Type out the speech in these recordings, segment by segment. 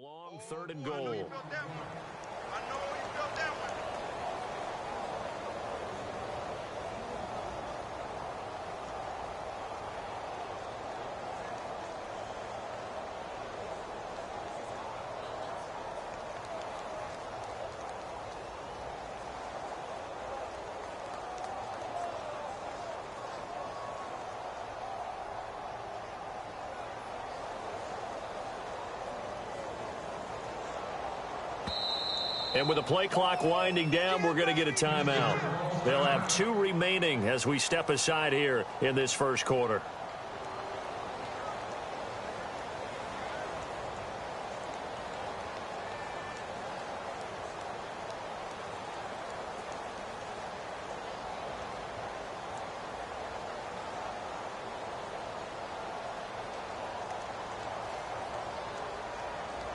Long third and goal. I know you felt that one. And with the play clock winding down, we're going to get a timeout. They'll have 2 remaining as we step aside here in this first quarter.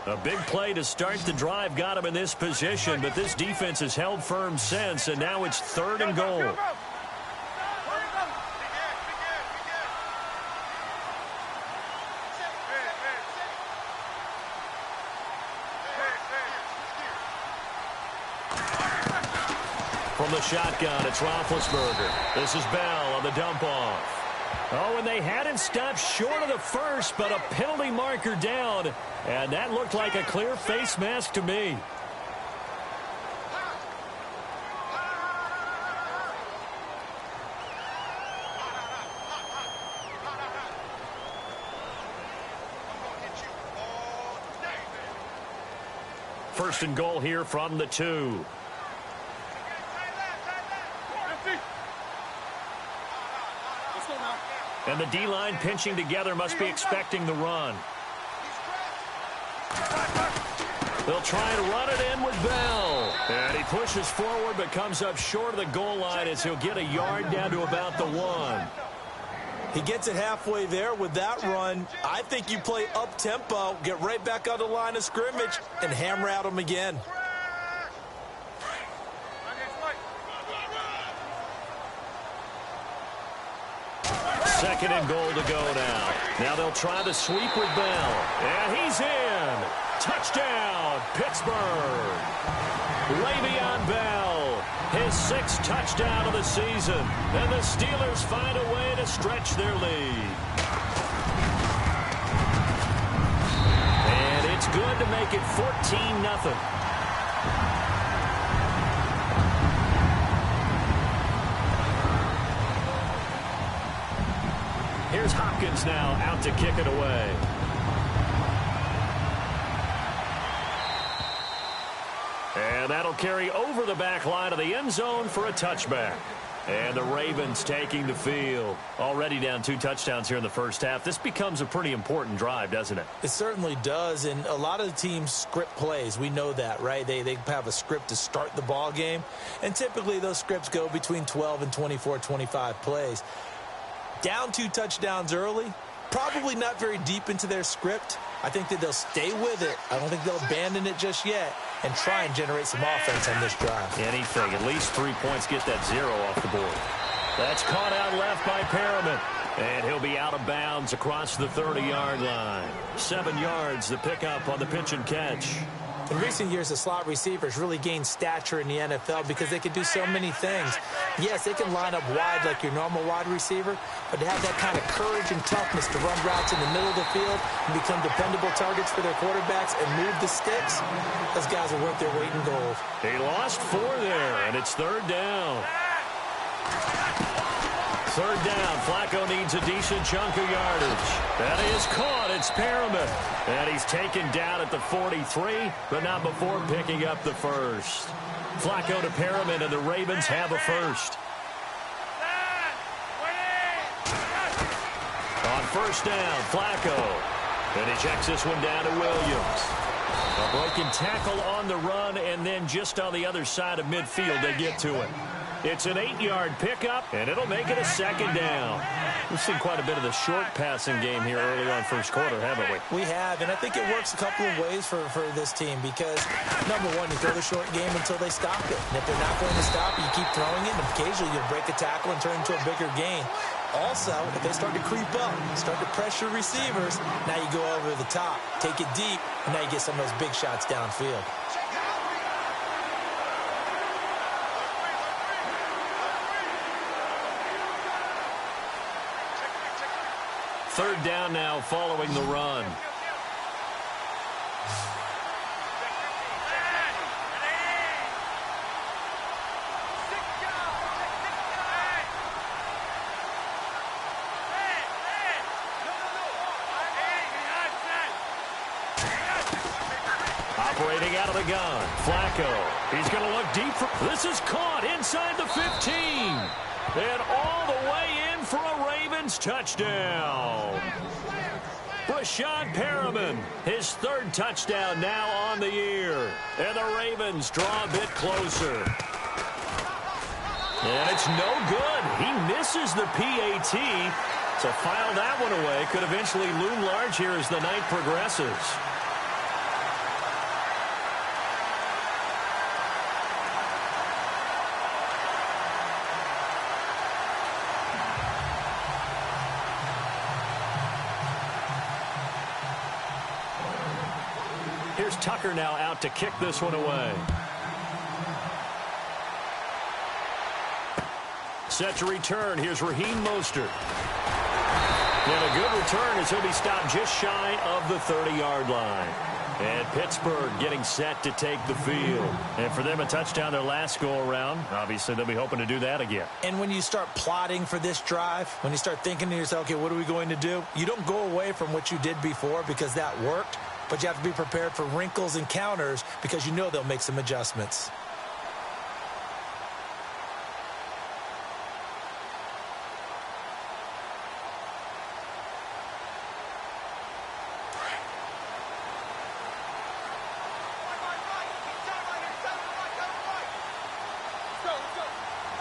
A big play to start the drive got him in this position, but this defense has held firm since, and now it's third and goal. From the shotgun, it's Roethlisberger. This is Bell on the dump-off. Oh, and they had it stopped short of the first, but a penalty marker down. And that looked like a clear face mask to me. First and goal here from the 2. And the D-line pinching together must be expecting the run. They'll try and run it in with Bell. And he pushes forward but comes up short of the goal line as he'll get a yard down to about the 1. He gets it halfway there with that run. I think you play up-tempo, get right back on the line of scrimmage, and hammer at him again. Second and goal to go now. Now they'll try the sweep with Bell. And he's in. Touchdown, Pittsburgh. Le'Veon Bell, his 6th touchdown of the season. And the Steelers find a way to stretch their lead. And it's good to make it 14-0. Here's Hopkins now out to kick it away. And that'll carry over the back line of the end zone for a touchback. And the Ravens taking the field. Already down 2 touchdowns here in the first half. This becomes a pretty important drive, doesn't it? It certainly does, and a lot of the teams script plays. We know that, right? They have a script to start the ball game, and typically those scripts go between 12 and 24, 25 plays. Down 2 touchdowns early, probably not very deep into their script. I think that they'll stay with it. I don't think they'll abandon it just yet and try and generate some offense on this drive. Anything. At least 3 points, get that 0 off the board. That's caught out left by Perriman. And he'll be out of bounds across the 30-yard line. 7 yards, the pickup on the pitch and catch. In recent years, the slot receivers really gained stature in the NFL because they can do so many things. Yes, they can line up wide like your normal wide receiver, but to have that kind of courage and toughness to run routes in the middle of the field and become dependable targets for their quarterbacks and move the sticks, those guys are worth their weight in gold. He lost 4 there, and it's third down. Third down, Flacco needs a decent chunk of yardage. That is caught, it's Perriman. And he's taken down at the 43, but not before picking up the first. Flacco to Perriman, and the Ravens have a first. On first down, Flacco. And he checks this one down to Williams. A broken tackle on the run, and then just on the other side of midfield, they get to it. It's an 8-yard pickup, and it'll make it a second down. We've seen quite a bit of the short passing game here early on first quarter, haven't we? We have, and I think it works a couple of ways for this team because, number one, you throw the short game until they stop it. And if they're not going to stop it, you keep throwing it, and occasionally you'll break a tackle and turn into a bigger gain. Also, if they start to creep up, start to pressure receivers, now you go over the top, take it deep, and now you get some of those big shots downfield. Third down now following the run. Operating out of the gun, Flacco. He's going to look deep. This is caught inside the 15. And all the way in for a Ravens touchdown. Rashad Perriman, his third touchdown now on the year. And the Ravens draw a bit closer. And it's no good. He misses the PAT. So file that one away. Could eventually loom large here as the night progresses. Here's Tucker now out to kick this one away. Set to return. Here's Raheem Mostert. And a good return as he'll be stopped just shy of the 30-yard line. And Pittsburgh getting set to take the field. And for them, a touchdown their last go-around. Obviously, they'll be hoping to do that again. And when you start plotting for this drive, when you start thinking to yourself, okay, what are we going to do? You don't go away from what you did before because that worked. But you have to be prepared for wrinkles and counters because you know they'll make some adjustments.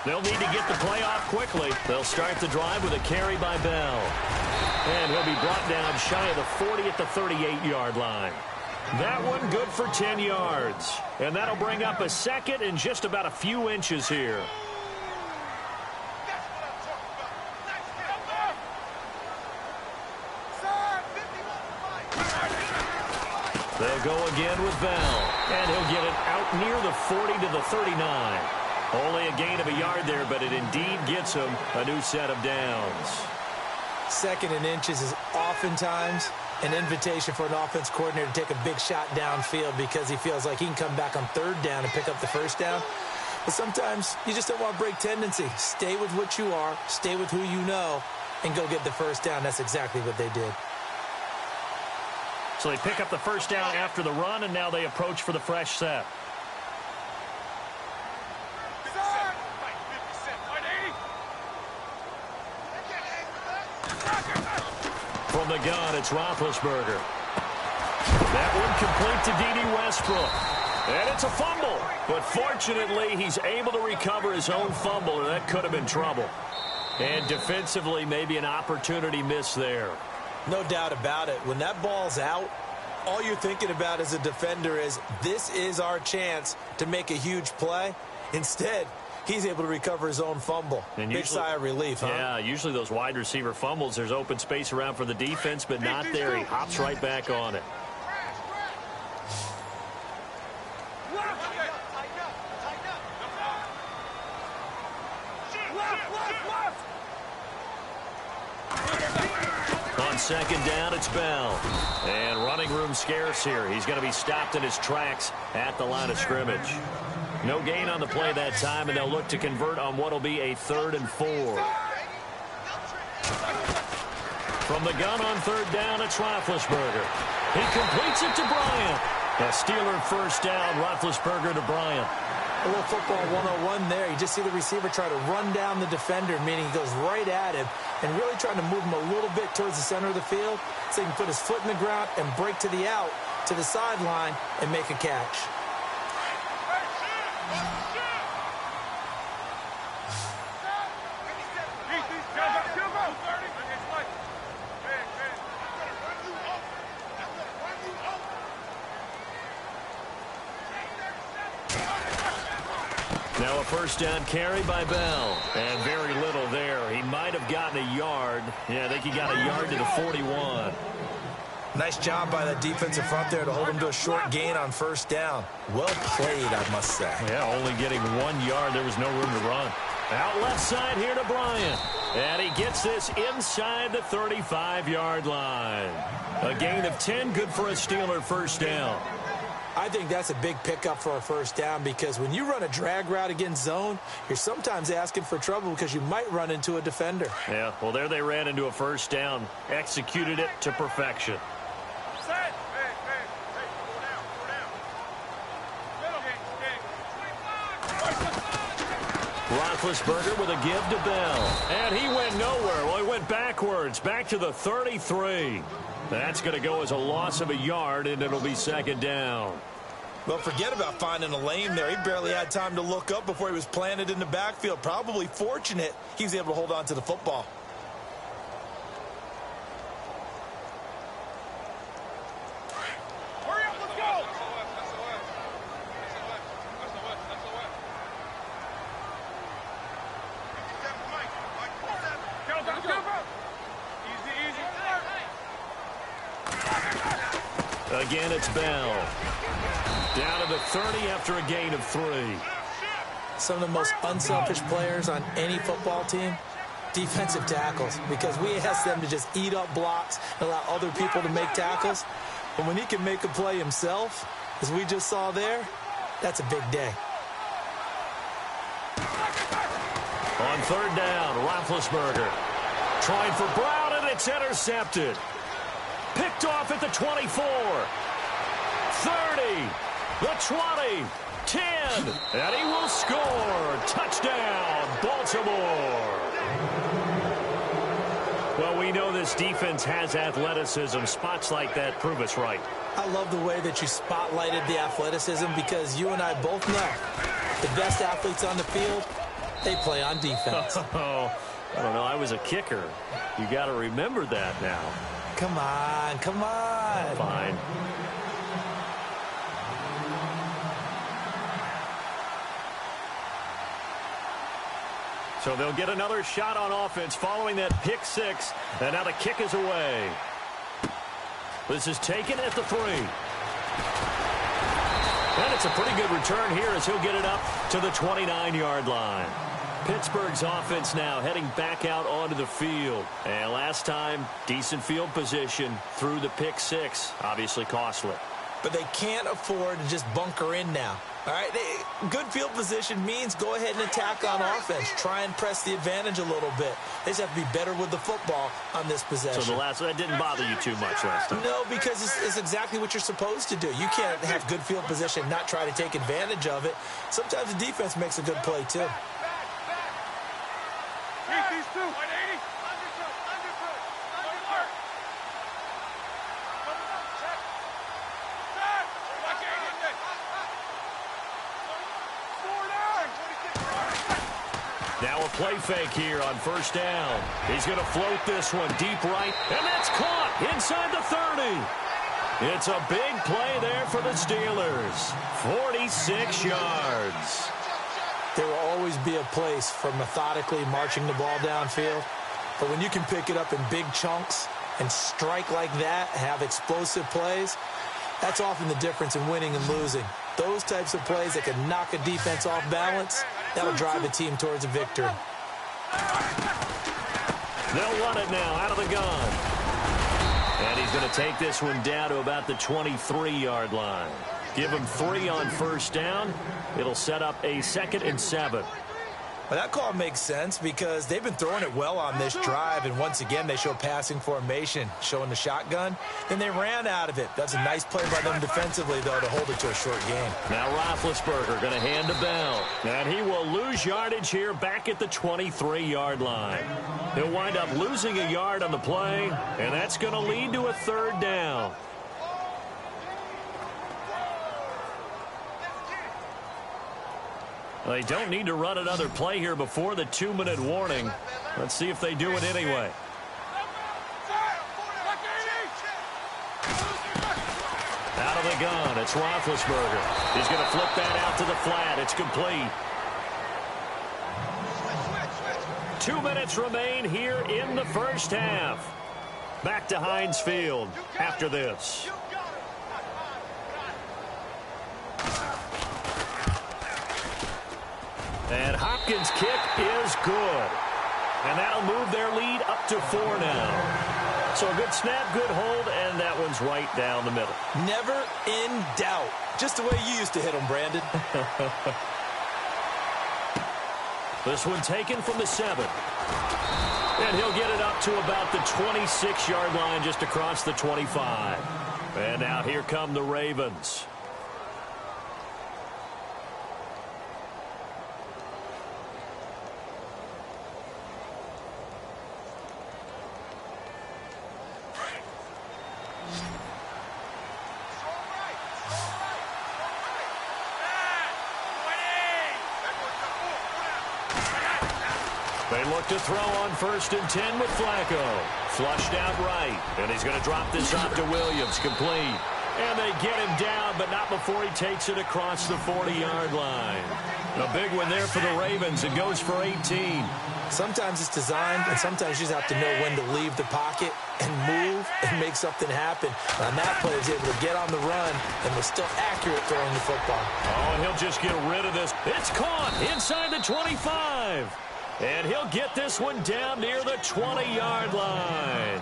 They'll need to get the play off quickly. They'll start the drive with a carry by Bell. And he'll be brought down shy of the 40 at the 38-yard line. That one good for 10 yards. And that'll bring up a second and just about a few inches here. They'll go again with Bell. And he'll get it out near the 40 to the 39. Only a gain of a yard there, but it indeed gets him a new set of downs. Second and inches is oftentimes an invitation for an offense coordinator to take a big shot downfield because he feels like he can come back on third down and pick up the first down. But sometimes you just don't want to break tendency. Stay with what you are, stay with who you know, and go get the first down. That's exactly what they did. So they pick up the first down after the run, and now they approach for the fresh set. From the gun, it's Roethlisberger. That one complete to D.D. Westbrook. And it's a fumble. But fortunately, he's able to recover his own fumble, or that could have been trouble. And defensively, maybe an opportunity miss there. No doubt about it. When that ball's out, all you're thinking about as a defender is, this is our chance to make a huge play. Instead, he's able to recover his own fumble. And big sigh of relief, huh? Yeah, usually those wide receiver fumbles, there's open space around for the defense, but not there. He hops right back on it. On second down, it's Bell. And running room scarce here. He's going to be stopped in his tracks at the line of scrimmage. No gain on the play that time, and they'll look to convert on what will be a 3rd and 4. From the gun on third down, it's Roethlisberger. He completes it to Bryant. A Steeler first down, Roethlisberger to Bryant. A little football 101 there. You just see the receiver try to run down the defender, meaning he goes right at him and really trying to move him a little bit towards the center of the field so he can put his foot in the ground and break to the out, to the sideline, and make a catch. Now a first down carry by Bell. And very little there. He might have gotten a yard. Yeah, I think he got a yard to the 41. Nice job by the defensive front there to hold him to a short gain on first down. Well played, I must say. Yeah, only getting 1 yard. There was no room to run. Out left side here to Bryant. And he gets this inside the 35-yard line. A gain of 10, good for a Steeler first down. I think that's a big pickup for a first down because when you run a drag route against zone, you're sometimes asking for trouble because you might run into a defender. Yeah, well, there they ran into a first down. Executed it to perfection. Roethlisberger with a give to Bell. And he went nowhere. Well, he went backwards, back to the 33. That's going to go as a loss of a yard, and it'll be second down. Well, forget about finding a lane there. He barely had time to look up before he was planted in the backfield. Probably fortunate he was able to hold on to the football. Again, it's Bell. Down to the 30 after a gain of 3. Some of the most unselfish players on any football team, defensive tackles, because we ask them to just eat up blocks and allow other people to make tackles. But when he can make a play himself, as we just saw there, that's a big day. On third down, Roethlisberger trying for Brown, and it's intercepted. Picked off at the 24, 30, the 20, 10, and he will score. Touchdown, Baltimore. Well, we know this defense has athleticism. Spots like that prove us right. I love the way that you spotlighted the athleticism because you and I both know the best athletes on the field, they play on defense. Oh, I don't know. I was a kicker. You got to remember that now. Come on, come on. Fine. So they'll get another shot on offense following that pick six. And now the kick is away. This is taken at the 3. And it's a pretty good return here as he'll get it up to the 29-yard line. Pittsburgh's offense now heading back out onto the field. And last time, decent field position through the pick six. Obviously costly. But they can't afford to just bunker in now. All right, good field position means go ahead and attack on offense. Try and press the advantage a little bit. They just have to be better with the football on this possession. So that didn't bother you too much last time? No, because it's exactly what you're supposed to do. You can't have good field position, not try to take advantage of it. Sometimes the defense makes a good play, too. Now a play fake here on first down. He's going to float this one deep right, and that's caught inside the 30. It's a big play there for the Steelers. 46 yards. There will always be a place for methodically marching the ball downfield. But when you can pick it up in big chunks and strike like that, have explosive plays, that's often the difference in winning and losing. Those types of plays that can knock a defense off balance, that'll drive a team towards a victory. They'll run it now out of the gun. And he's going to take this one down to about the 23-yard line. Give him 3 on first down. It'll set up a 2nd and 7. Well, that call makes sense because they've been throwing it well on this drive, and once again, they show passing formation, showing the shotgun, and they ran out of it. That's a nice play by them defensively, though, to hold it to a short game. Now Roethlisberger going to hand to Bell, and he will lose yardage here back at the 23-yard line. He'll wind up losing a yard on the play, and that's going to lead to a 3rd down. They don't need to run another play here before the 2-minute warning. Let's see if they do it anyway. Out of the gun, it's Roethlisberger. He's going to flip that out to the flat. It's complete. 2 minutes remain here in the first half. Back to Heinz Field after this. And Hopkins' kick is good. And that'll move their lead up to 4 now. So a good snap, good hold, and that one's right down the middle. Never in doubt. Just the way you used to hit them, Brandon. This one taken from the 7. And he'll get it up to about the 26-yard line, just across the 25. And now here come the Ravens. They look to throw on 1st and 10 with Flacco. Flushed out right. And he's going to drop this off to Williams. Complete. And they get him down, but not before he takes it across the 40-yard line. A big one there for the Ravens. It goes for 18. Sometimes it's designed, and sometimes you just have to know when to leave the pocket and move and make something happen. On that play, he was able to get on the run and was still accurate throwing the football. Oh, and he'll just get rid of this. It's caught inside the 25. And he'll get this one down near the 20-yard line.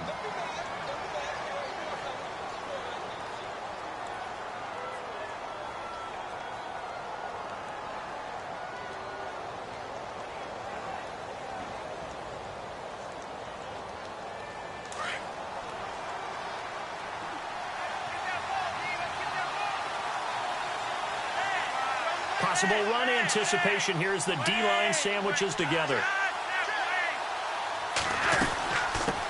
Possible run anticipation here as the D-line sandwiches together.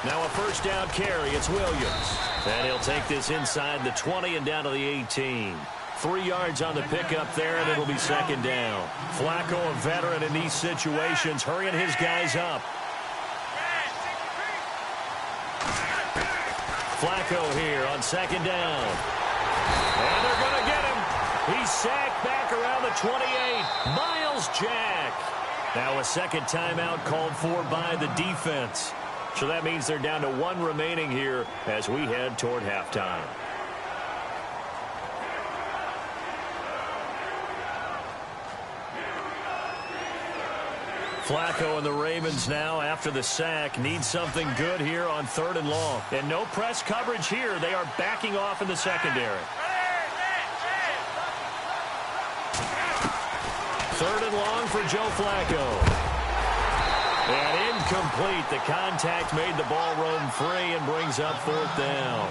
Now a first down carry. It's Williams. And he'll take this inside the 20 and down to the 18. 3 yards on the pickup there, and it'll be 2nd down. Flacco, a veteran in these situations, hurrying his guys up. Flacco here on 2nd down. And they're going to get him. He's sacked back around the 28. Miles Jack. Now a second timeout called for by the defense. So that means they're down to 1 remaining here as we head toward halftime. Flacco and the Ravens now, after the sack, need something good here on 3rd and long. And no press coverage here. They are backing off in the secondary. 3rd and long for Joe Flacco. And incomplete. The contact made the ball roam free and brings up 4th down.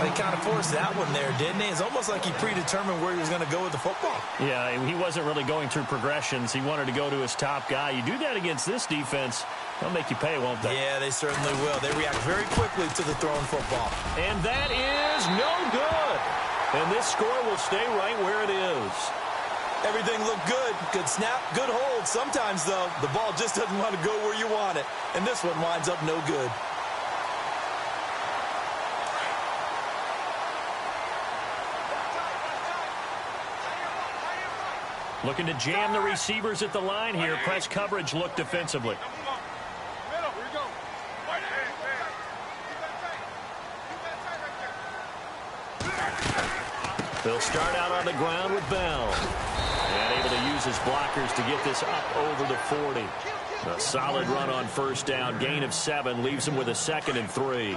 He kind of forced that one there, didn't he? It's almost like he predetermined where he was going to go with the football. Yeah, he wasn't really going through progressions. He wanted to go to his top guy. You do that against this defense, they'll make you pay, won't they? Yeah, they certainly will. They react very quickly to the thrown football. And that is no good. And this score will stay right where it is. Everything looked good. Good snap, good hold. Sometimes, though, the ball just doesn't want to go where you want it. And this one winds up no good. Looking to jam the receivers at the line here. Press coverage look defensively. They'll start out on the ground with Bell. And able to use his blockers to get this up over the 40. A solid run on 1st down. Gain of 7 leaves him with a 2nd and 3.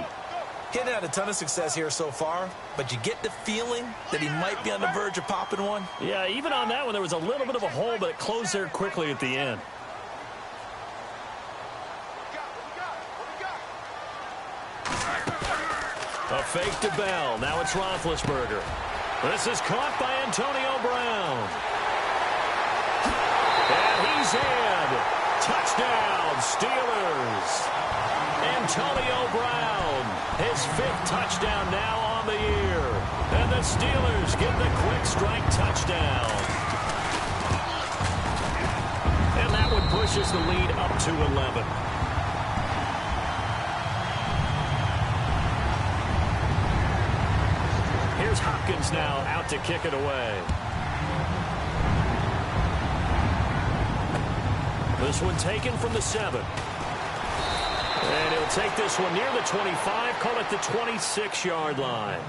He hadn't had a ton of success here so far, but you get the feeling that he might be on the verge of popping one. Yeah, even on that one, there was a little bit of a hole, but it closed there quickly at the end. A fake to Bell. Now it's Roethlisberger. This is caught by Antonio Brown. And he's in. Touchdown, Steelers. Antonio Brown, his 5th touchdown now on the year. And the Steelers get the quick strike touchdown. And that one pushes the lead up to 11. Here's Hopkins now out to kick it away. This one taken from the 7. And he'll take this one near the 25, call it the 26-yard line.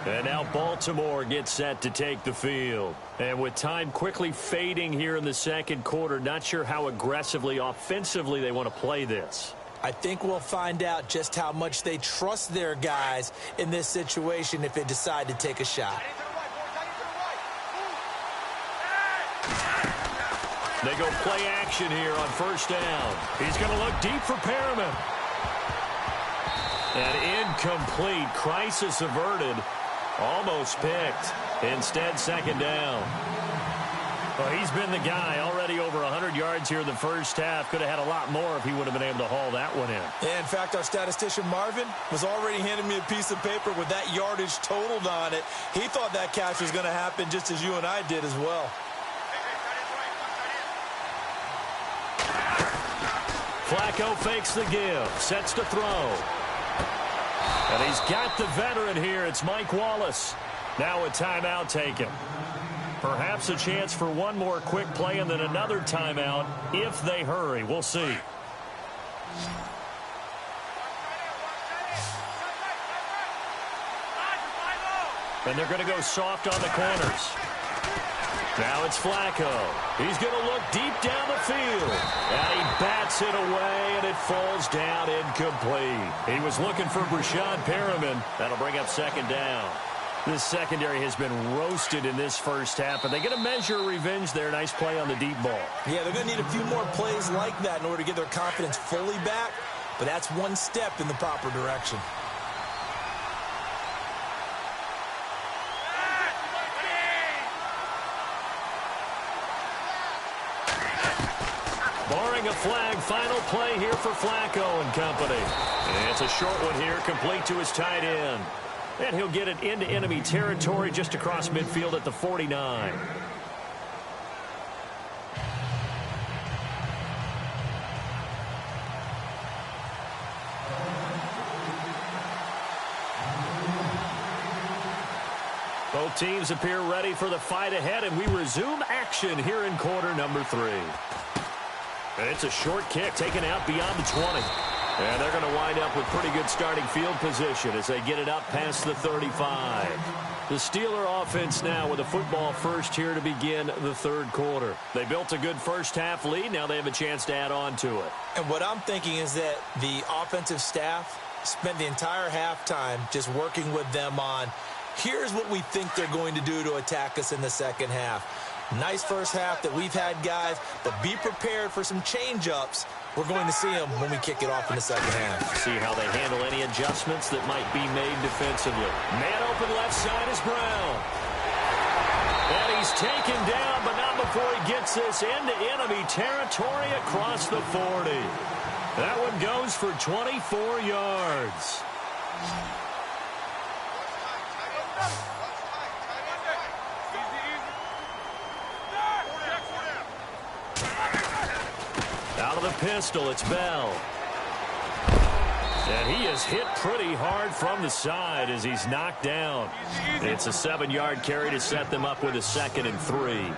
And now Baltimore gets set to take the field. And with time quickly fading here in the second quarter, not sure how aggressively, offensively they want to play this. I think we'll find out just how much they trust their guys in this situation if they decide to take a shot. They go play action here on first down. He's going to look deep for Perriman. And incomplete. Crisis averted. Almost picked. Instead, second down. Well, he's been the guy. Already over 100 yards here in the first half. Could have had a lot more if he would have been able to haul that one in. Yeah, in fact, our statistician Marvin was already handing me a piece of paper with that yardage totaled on it. He thought that catch was going to happen just as you and I did as well. Flacco fakes the give. Sets to throw. And he's got the veteran here. It's Mike Wallace. Now a timeout taken. Perhaps a chance for one more quick play and then another timeout if they hurry. We'll see. And they're going to go soft on the corners. Now it's Flacco. He's going to look deep down the field. And he bats it away, and it falls down incomplete. He was looking for Brashad Perriman. That'll bring up second down. This secondary has been roasted in this first half, and they're going to measure revenge there. Nice play on the deep ball. Yeah, they're going to need a few more plays like that in order to get their confidence fully back, but that's one step in the proper direction. Barring a flag, final play here for Flacco and company. And it's a short one here, complete to his tight end. And he'll get it into enemy territory just across midfield at the 49. Both teams appear ready for the fight ahead, and we resume action here in quarter number 3. And it's a short kick taken out beyond the 20. And they're going to wind up with pretty good starting field position as they get it up past the 35. The Steeler offense now with a football first here to begin the third quarter. They built a good first half lead. Now they have a chance to add on to it. And what I'm thinking is that the offensive staff spent the entire halftime just working with them on, here's what we think they're going to do to attack us in the second half. Nice first half that we've had, guys, but be prepared for some change-ups. We're going to see them when we kick it off in the second half. See how they handle any adjustments that might be made defensively. Man open left side is Brown. And he's taken down, but not before he gets this into enemy territory across the 40. That one goes for 24 yards. Out of the pistol, it's Bell. And he is hit pretty hard from the side as he's knocked down. It's a 7-yard carry to set them up with a 2nd and 3.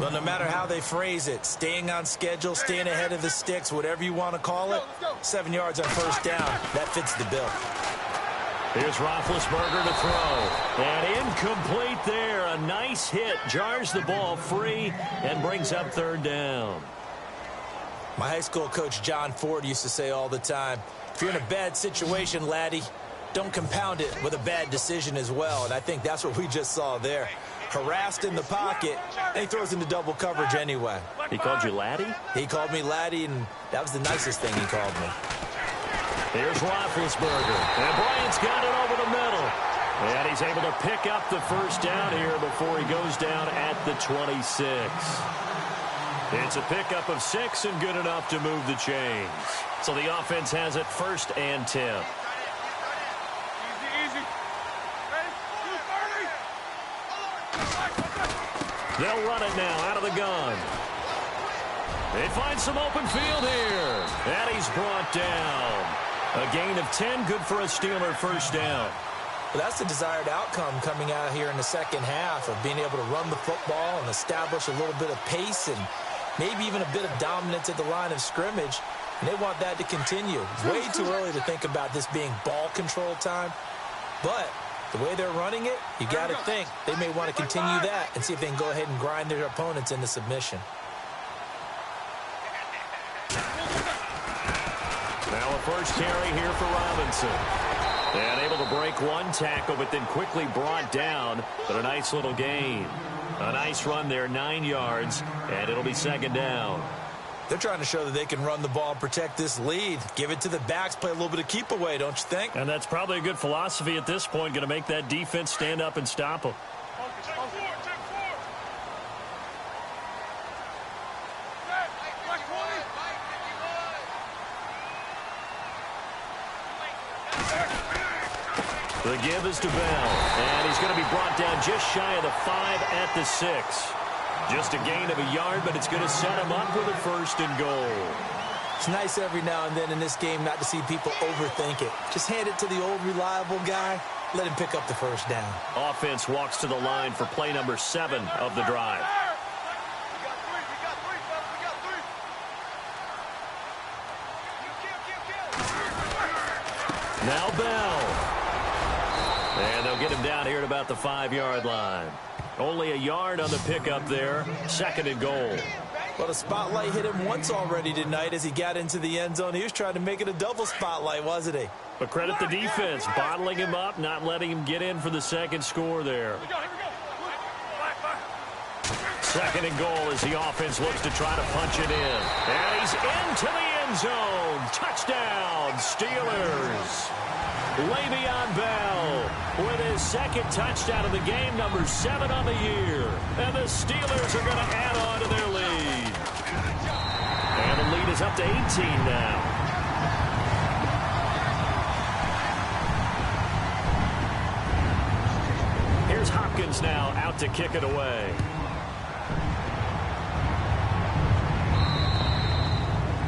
Well, no matter how they phrase it, staying on schedule, staying ahead of the sticks, whatever you want to call it, 7 yards on first down, that fits the bill. Here's Roethlisberger to throw. And incomplete there. A nice hit. Jars the ball free and brings up third down. My high school coach, John Ford, used to say all the time, if you're in a bad situation, laddie, don't compound it with a bad decision as well. And I think that's what we just saw there. Harassed in the pocket, and he throws into double coverage anyway. He called you laddie? He called me laddie, and that was the nicest thing he called me. Here's Roethlisberger. And Bryant's got it over the middle. And he's able to pick up the first down here before he goes down at the 26. It's a pickup of 6 and good enough to move the chains. So the offense has it 1st and 10. They'll run it now out of the gun. They find some open field here. And he's brought down. A gain of 10, good for a Steeler first down. Well, that's the desired outcome coming out here in the second half of being able to run the football and establish a little bit of pace and maybe even a bit of dominance at the line of scrimmage, and they want that to continue. It's way too early to think about this being ball control time, but the way they're running it, you got to think they may want to continue that and see if they can go ahead and grind their opponents into submission. Now a first carry here for Robinson. And able to break one tackle, but then quickly brought down. But a nice little gain. A nice run there, 9 yards, and it'll be second down. They're trying to show that they can run the ball and protect this lead. Give it to the backs, play a little bit of keep away, don't you think? And that's probably a good philosophy at this point, going to make that defense stand up and stop them. The give is to Bell, and he's going to be brought down just shy of the 5 at the 6. Just a gain of a yard, but it's going to set him up with a first and goal. It's nice every now and then in this game not to see people overthink it. Just hand it to the old reliable guy, let him pick up the first down. Offense walks to the line for play number 7 of the drive. Now Bell. And they'll get him down here at about the 5-yard line. Only a yard on the pickup there. Second and goal. Well, the spotlight hit him once already tonight as he got into the end zone. He was trying to make it a double spotlight, wasn't he? But credit the defense, bottling him up, not letting him get in for the second score there. Second and goal as the offense looks to try to punch it in. And he's into the end zone. Touchdown, Steelers. Le'Veon Bell with his second touchdown of the game, number 7 on the year. And the Steelers are going to add on to their lead. And the lead is up to 18 now. Here's Hopkins now out to kick it away.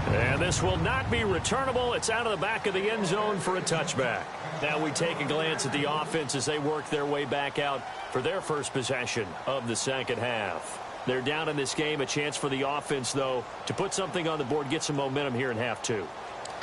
And this will not be returnable. It's out of the back of the end zone for a touchback. Now we take a glance at the offense as they work their way back out for their first possession of the second half. They're down in this game. A chance for the offense, though, to put something on the board, get some momentum here in half 2.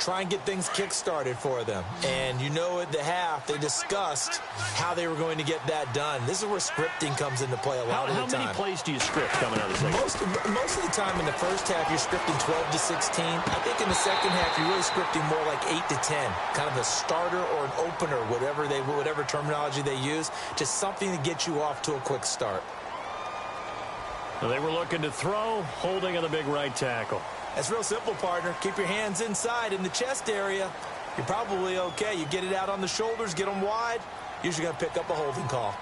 Try and get things kick-started for them. And you know at the half, they discussed how they were going to get that done. This is where scripting comes into play a lot of the time. How many plays do you script coming out of the second? Most of the time in the first half, you're scripting 12 to 16. I think in the second half, you're really scripting more like 8 to 10. Kind of a starter or an opener, whatever terminology they use. Just something to get you off to a quick start. Well, they were looking to throw, holding on the big right tackle. That's real simple, partner. Keep your hands inside in the chest area. You're probably okay. You get it out on the shoulders, get them wide. Usually going to pick up a holding call.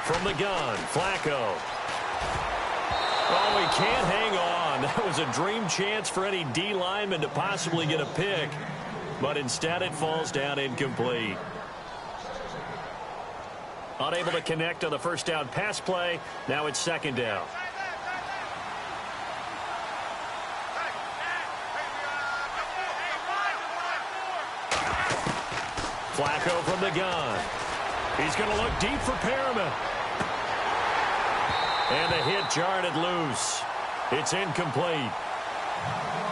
From the gun, Flacco. Oh, he can't hang on. That was a dream chance for any D lineman to possibly get a pick. But instead it falls down incomplete. Unable to connect on the first down pass play. Now it's second down. Flacco from the gun. He's going to look deep for Perriman. And the hit jarred it loose. It's incomplete.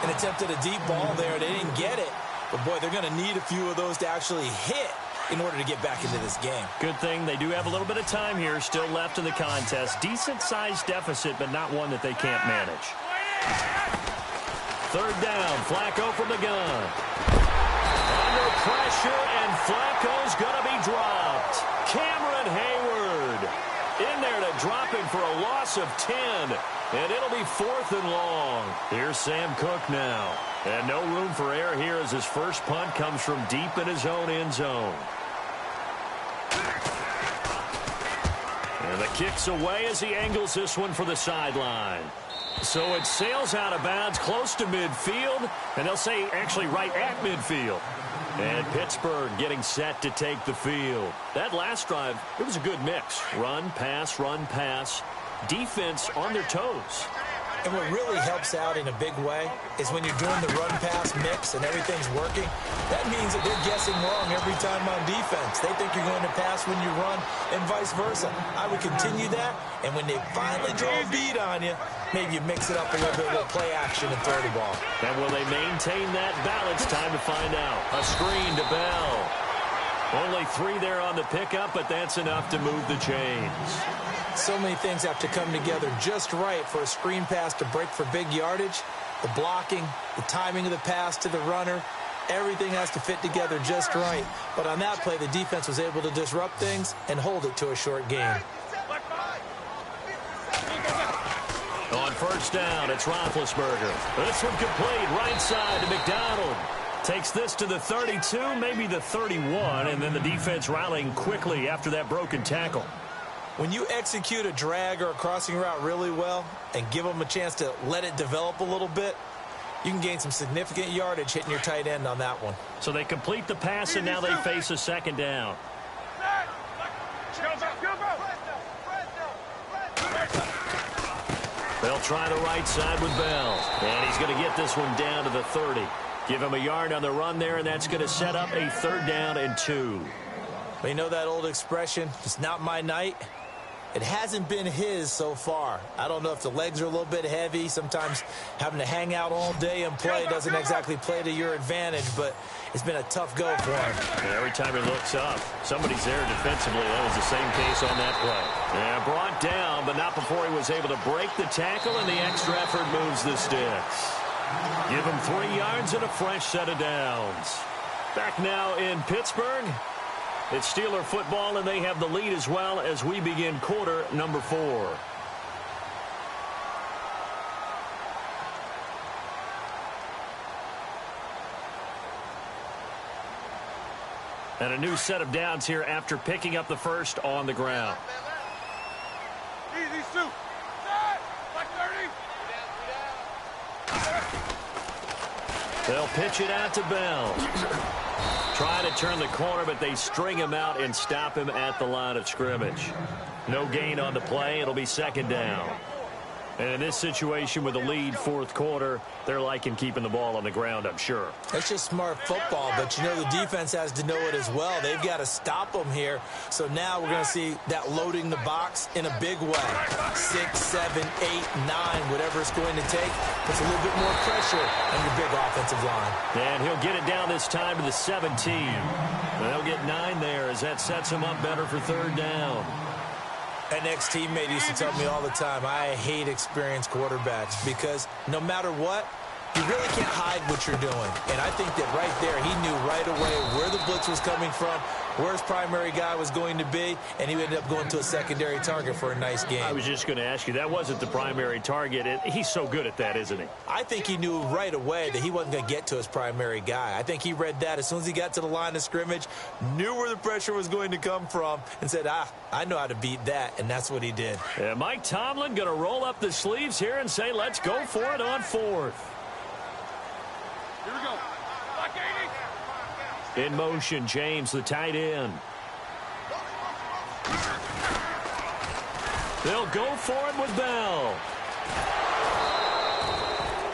An attempt at a deep ball there. They didn't get it. But, boy, they're going to need a few of those to actually hit in order to get back into this game. Good thing they do have a little bit of time here still left in the contest. Decent-sized deficit, but not one that they can't manage. Third down, Flacco from the gun. Under pressure, and Flacco's going to be dropped. Cameron Hayward in there to drop him for a loss of 10. And it'll be 4th and long. Here's Sam Cook now. And no room for error here as his first punt comes from deep in his own end zone. And the kick's away as he angles this one for the sideline. So it sails out of bounds close to midfield. And they'll say actually right at midfield. And Pittsburgh getting set to take the field. That last drive, it was a good mix. Run, pass, defense on their toes. And what really helps out in a big way is when you're doing the run-pass mix and everything's working, that means that they're guessing wrong every time on defense. They think you're going to pass when you run and vice versa. I would continue that, and when they finally draw a beat on you, maybe you mix it up a little bit with play action and throw the ball. And will they maintain that balance? Time to find out. A screen to Bell. Only 3 there on the pickup, but that's enough to move the chains. So many things have to come together just right for a screen pass to break for big yardage. The blocking, the timing of the pass to the runner, everything has to fit together just right. But on that play, the defense was able to disrupt things and hold it to a short gain. On first down, it's Roethlisberger. This one complete, right side to McDonald. Takes this to the 32, maybe the 31, and then the defense rallying quickly after that broken tackle. When you execute a drag or a crossing route really well and give them a chance to let it develop a little bit, you can gain some significant yardage hitting your tight end on that one. So they complete the pass, and now they face a second down. They'll try the right side with Bell. And he's going to get this one down to the 30. Give him a yard on the run there, and that's going to set up a 3rd down and 2. Well, you know that old expression, it's not my night? It hasn't been his so far. I don't know if the legs are a little bit heavy. Sometimes having to hang out all day and play doesn't exactly play to your advantage, but it's been a tough go for him. And every time he looks up, somebody's there defensively. That was the same case on that play. Yeah, brought down, but not before he was able to break the tackle, and the extra effort moves the sticks. Give him 3 yards and a fresh set of downs. Back now in Pittsburgh. It's Steeler football, and they have the lead as well as we begin quarter number 4. And a new set of downs here after picking up the first on the ground. Easy, Stu. Like 30. They'll pitch it out to Bell. Trying to turn the corner, but they string him out and stop him at the line of scrimmage. No gain on the play. It'll be 2nd down. And in this situation with the lead 4th quarter, they're liking keeping the ball on the ground, I'm sure. That's just smart football, but you know the defense has to know it as well. They've got to stop them here. So now we're going to see that loading the box in a big way. 6, 7, 8, 9, whatever it's going to take, puts a little bit more pressure on your big offensive line. And he'll get it down this time to the 17. They'll get 9 there as that sets him up better for 3rd down. An ex-teammate used to tell me all the time, I hate experienced quarterbacks because no matter what, you really can't hide what you're doing. And I think that right there, he knew right away where the blitz was coming from, where his primary guy was going to be, and he ended up going to a secondary target for a nice game. I was just going to ask you, that wasn't the primary target. He's so good at that, isn't he? I think he knew right away that he wasn't going to get to his primary guy. I think he read that as soon as he got to the line of scrimmage, knew where the pressure was going to come from, and said, I know how to beat that, and that's what he did. And Mike Tomlin going to roll up the sleeves here and say, let's go for it on 4th. Here we go. Like 80. In motion, James, the tight end. They'll go for it with Bell.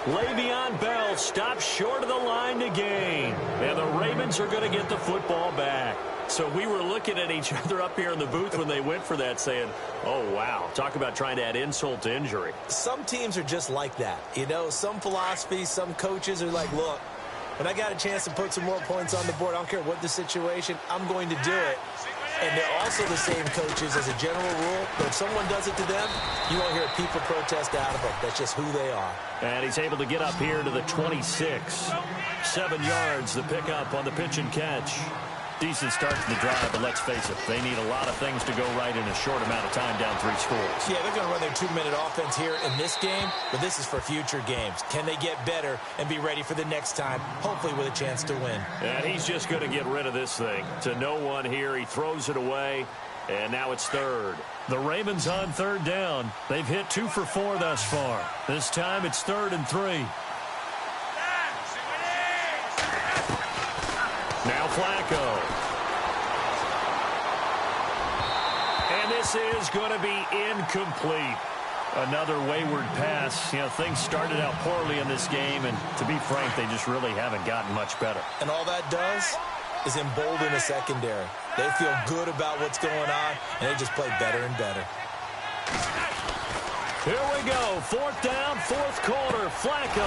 Le'Veon Bell stops short of the line to gain. And the Ravens are going to get the football back. So we were looking at each other up here in the booth when they went for that saying, oh, wow, talk about trying to add insult to injury. Some teams are just like that. You know, some philosophies, some coaches are like, look, when I got a chance to put some more points on the board, I don't care what the situation, I'm going to do it. And they're also the same coaches as a general rule, but if someone does it to them, you won't hear people protest out of it. That's just who they are. And he's able to get up here to the 26. 7 yards, the pickup on the pitch and catch. Decent start to the drive, but let's face it, they need a lot of things to go right in a short amount of time down 3 scores. Yeah, they're going to run their 2-minute offense here in this game, but this is for future games. Can they get better and be ready for the next time, hopefully with a chance to win? And he's just going to get rid of this thing. To no one here, he throws it away, and now it's 3rd. The Ravens on 3rd down. They've hit 2 for 4 thus far. This time it's 3rd and 3. Now Flacco. And this is going to be incomplete. Another wayward pass. You know, things started out poorly in this game, and to be frank, they just really haven't gotten much better. And all that does is embolden the secondary. They feel good about what's going on, and they just play better and better. Here we go. 4th down, 4th quarter. Flacco.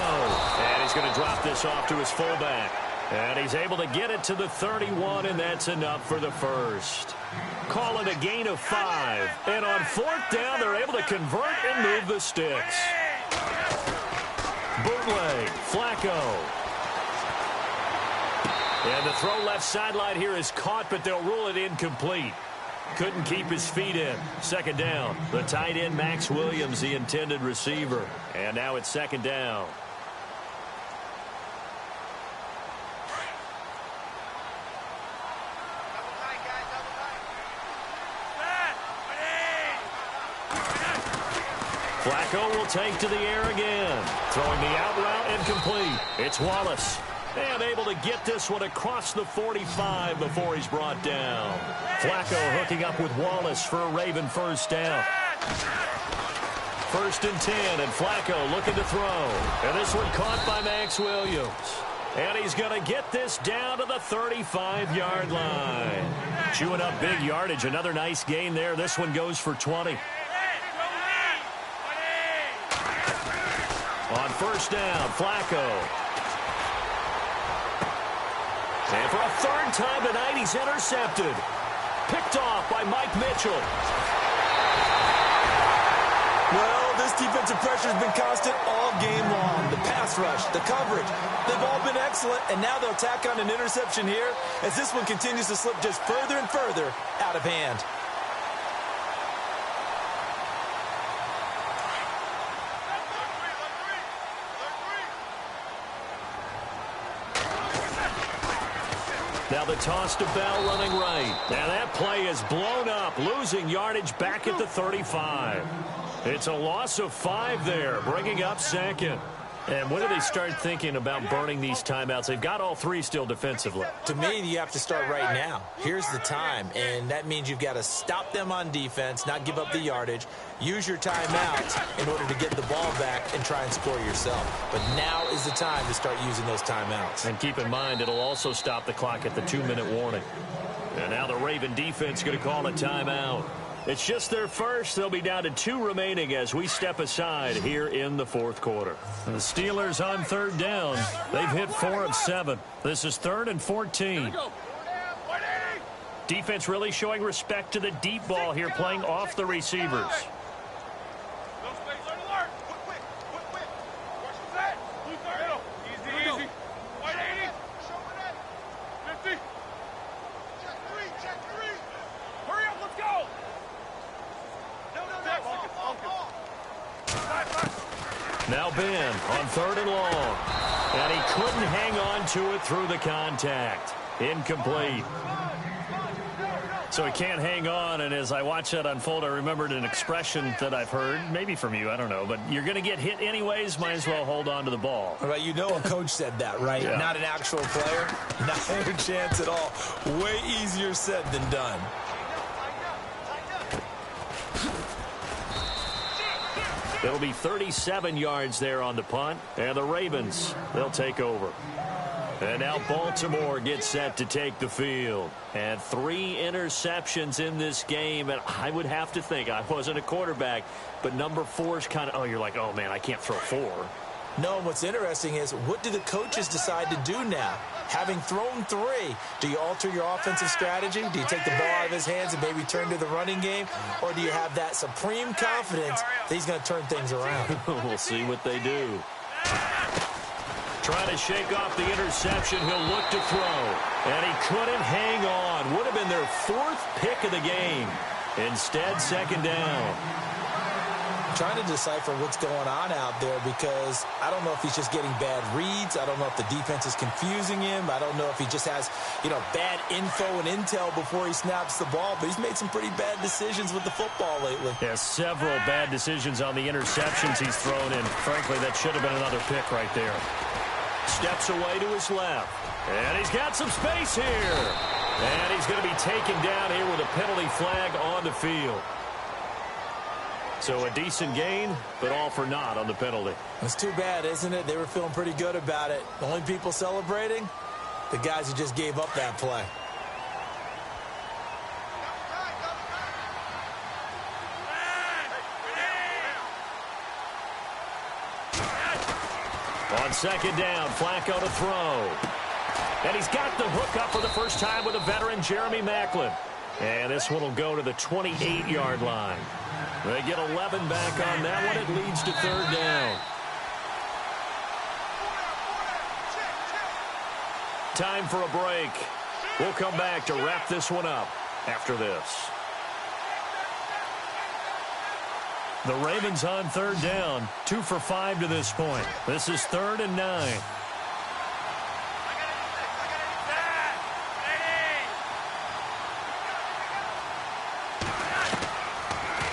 And he's going to drop this off to his fullback. And he's able to get it to the 31, and that's enough for the first. Call it a gain of 5. And on 4th down, they're able to convert and move the sticks. Bootleg. Flacco. And the throw left sideline here is caught, but they'll rule it incomplete. Couldn't keep his feet in. 2nd down. The tight end, Max Williams, the intended receiver. And now it's 2nd down. Flacco will take to the air again. Throwing the out route incomplete. It's Wallace. And able to get this one across the 45 before he's brought down. Flacco hooking up with Wallace for a Raven 1st down. 1st and 10, and Flacco looking to throw. And this one caught by Max Williams. And he's going to get this down to the 35-yard line. Chewing up big yardage. Another nice gain there. This one goes for 20. On 1st down, Flacco. And for a 3rd time tonight, he's intercepted. Picked off by Mike Mitchell. Well, this defensive pressure has been constant all game long. The pass rush, the coverage, they've all been excellent, and now they'll tack on an interception here as this one continues to slip just further and further out of hand. Now the toss to Bell running right. And that play is blown up, losing yardage back at the 35. It's a loss of 5 there, bringing up 2nd. And when do they start thinking about burning these timeouts? They've got all 3 still defensively. To me, you have to start right now. Here's the time, and that means you've got to stop them on defense, not give up the yardage, use your timeouts in order to get the ball back and try and score yourself. But now is the time to start using those timeouts. And keep in mind, it'll also stop the clock at the 2-minute warning. And now the Raven defense going to call a timeout. It's just their first. They'll be down to 2 remaining as we step aside here in the 4th quarter. The Steelers on 3rd down. They've hit 4 of 7. This is 3rd and 14. Defense really showing respect to the deep ball here, playing off the receivers. Now Ben on 3rd and long. And he couldn't hang on to it through the contact. Incomplete. So he can't hang on, and as I watch that unfold, I remembered an expression that I've heard, maybe from you, I don't know, but you're going to get hit anyways, might as well hold on to the ball. Right, you know a coach said that, right? Yeah. Not an actual player. Not a chance at all. Way easier said than done. It'll be 37 yards there on the punt, and the Ravens, they'll take over. And now Baltimore gets set to take the field. And 3 interceptions in this game, and I would have to think, I wasn't a quarterback, but number 4 is kind of, oh, you're like, oh, man, I can't throw 4. No, what's interesting is, what do the coaches decide to do now? Having thrown 3, do you alter your offensive strategy? Do you take the ball out of his hands and maybe turn to the running game? Or do you have that supreme confidence that he's going to turn things around? We'll see what they do. Trying to shake off the interception. He'll look to throw. And he couldn't hang on. Would have been their 4th pick of the game. Instead, 2nd down. Trying to decipher what's going on out there because I don't know if he's just getting bad reads. I don't know if the defense is confusing him. I don't know if he just has, bad info and intel before he snaps the ball. But he's made some pretty bad decisions with the football lately. Yeah, several bad decisions on the interceptions he's thrown in. Frankly, that should have been another pick right there. Steps away to his left. And he's got some space here. And he's going to be taken down here with a penalty flag on the field. So a decent gain, but all for naught on the penalty. It's too bad, isn't it? They were feeling pretty good about it. The only people celebrating, the guys who just gave up that play. On second down, Flacco to throw. And he's got the hook up for the first time with a veteran, Jeremy Maclin. And this one will go to the 28-yard line. They get 11 back on that one. It leads to third down. Time for a break. We'll come back to wrap this one up after this. The Ravens on third down, 2 for 5 to this point. This is 3rd and 9.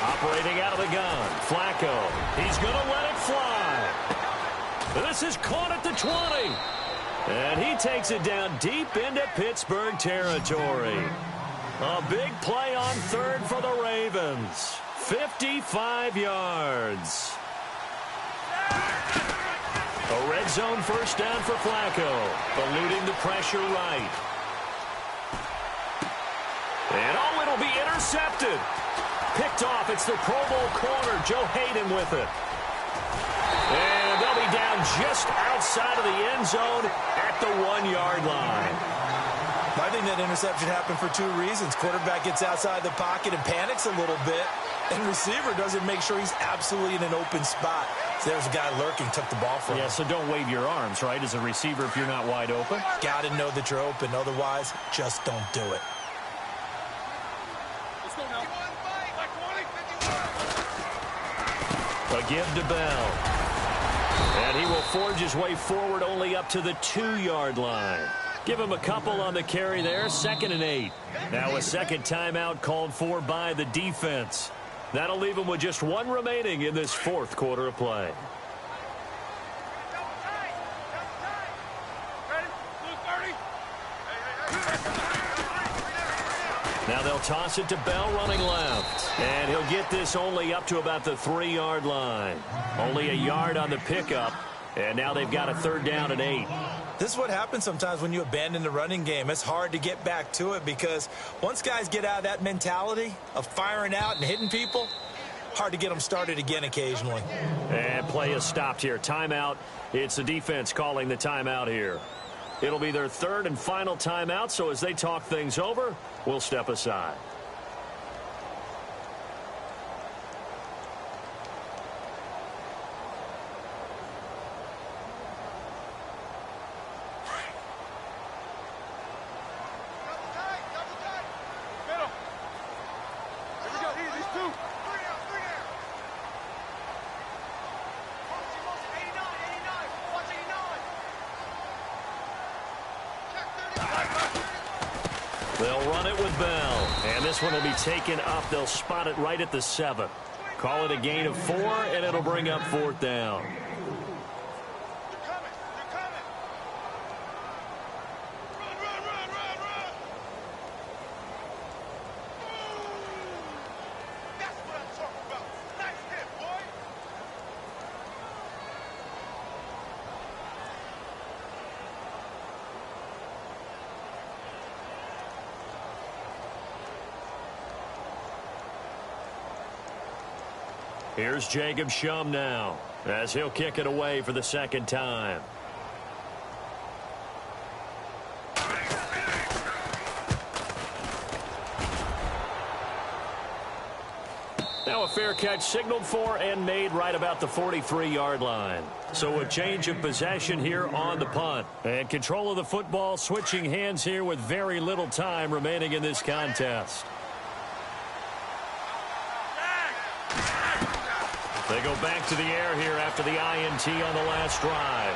Operating out of the gun, Flacco. He's going to let it fly. This is caught at the 20. And he takes it down deep into Pittsburgh territory. A big play on third for the Ravens. 55 yards. A red zone first down for Flacco. Eluding the pressure right. And oh, it'll be intercepted. Picked off. It's the Pro Bowl corner, Joe Hayden with it. And they'll be down just outside of the end zone at the 1-yard line. I think that interception happened for 2 reasons. Quarterback gets outside the pocket and panics a little bit. And receiver doesn't make sure he's absolutely in an open spot. So there's a guy lurking, took the ball from him. Yeah, so don't wave your arms, right, as a receiver if you're not wide open. Got to know that you're open. Otherwise, just don't do it. Let's go now. A give to Bell. And he will forge his way forward only up to the 2-yard line. Give him a couple on the carry there, 2nd and 8. Now a second timeout called for by the defense. That'll leave him with just 1 remaining in this 4th quarter of play. Now they'll toss it to Bell running left. And he'll get this only up to about the 3-yard line. Only a yard on the pickup. And now they've got a 3rd down and 8. This is what happens sometimes when you abandon the running game. It's hard to get back to it because once guys get out of that mentality of firing out and hitting people, hard to get them started again occasionally. And play is stopped here. Timeout. It's the defense calling the timeout here. It'll be their 3rd and final timeout, so as they talk things over, we'll step aside. They'll run it with Bell. And this one will be taken up. They'll spot it right at the 7. Call it a gain of 4, and it'll bring up 4th down. Here's Jacob Shum now, as he'll kick it away for the 2nd time. Now a fair catch signaled for and made right about the 43-yard line. So a change of possession here on the punt. And control of the football switching hands here with very little time remaining in this contest. They go back to the air here after the INT on the last drive.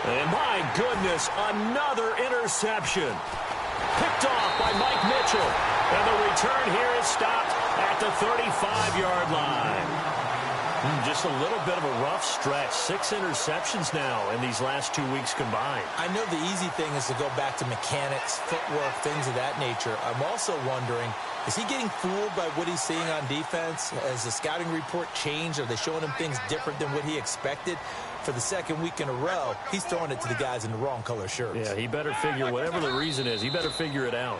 And my goodness, another interception. Picked off by Mike Mitchell. And the return here is stopped at the 35-yard line. Just a little bit of a rough stretch. 6 interceptions now in these last 2 weeks combined. I know the easy thing is to go back to mechanics, footwork, things of that nature. I'm also wondering Is he getting fooled by what he's seeing on defense? Has the scouting report changed? Are they showing him things different than what he expected? For the second week in a row, he's throwing it to the guys in the wrong color shirts. Yeah, he better figure, whatever the reason is, he better figure it out.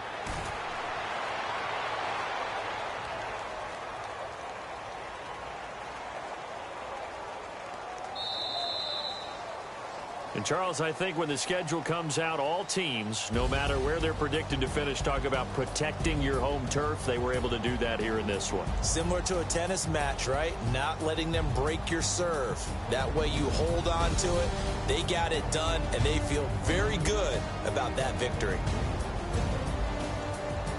And, Charles, I think when the schedule comes out, all teams, no matter where they're predicted to finish, talk about protecting your home turf. They were able to do that here in this one. Similar to a tennis match, right? Not letting them break your serve. That way you hold on to it. They got it done, and they feel very good about that victory.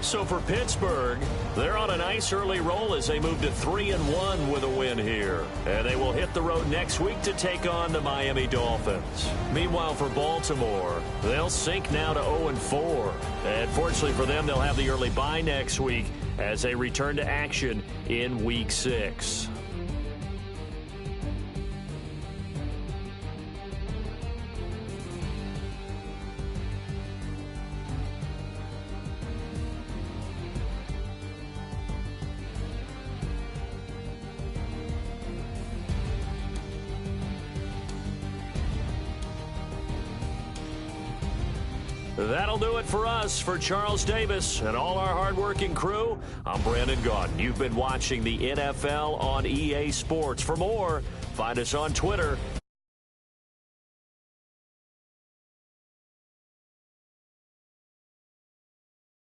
So for Pittsburgh, they're on a nice early roll as they move to 3-1 with a win here. And they will hit the road next week to take on the Miami Dolphins. Meanwhile, for Baltimore, they'll sink now to 0-4. And fortunately for them, they'll have the early bye next week as they return to action in Week 6. That'll do it for us. For Charles Davis and all our hardworking crew, I'm Brandon Gaudin. You've been watching the NFL on EA Sports. For more, find us on Twitter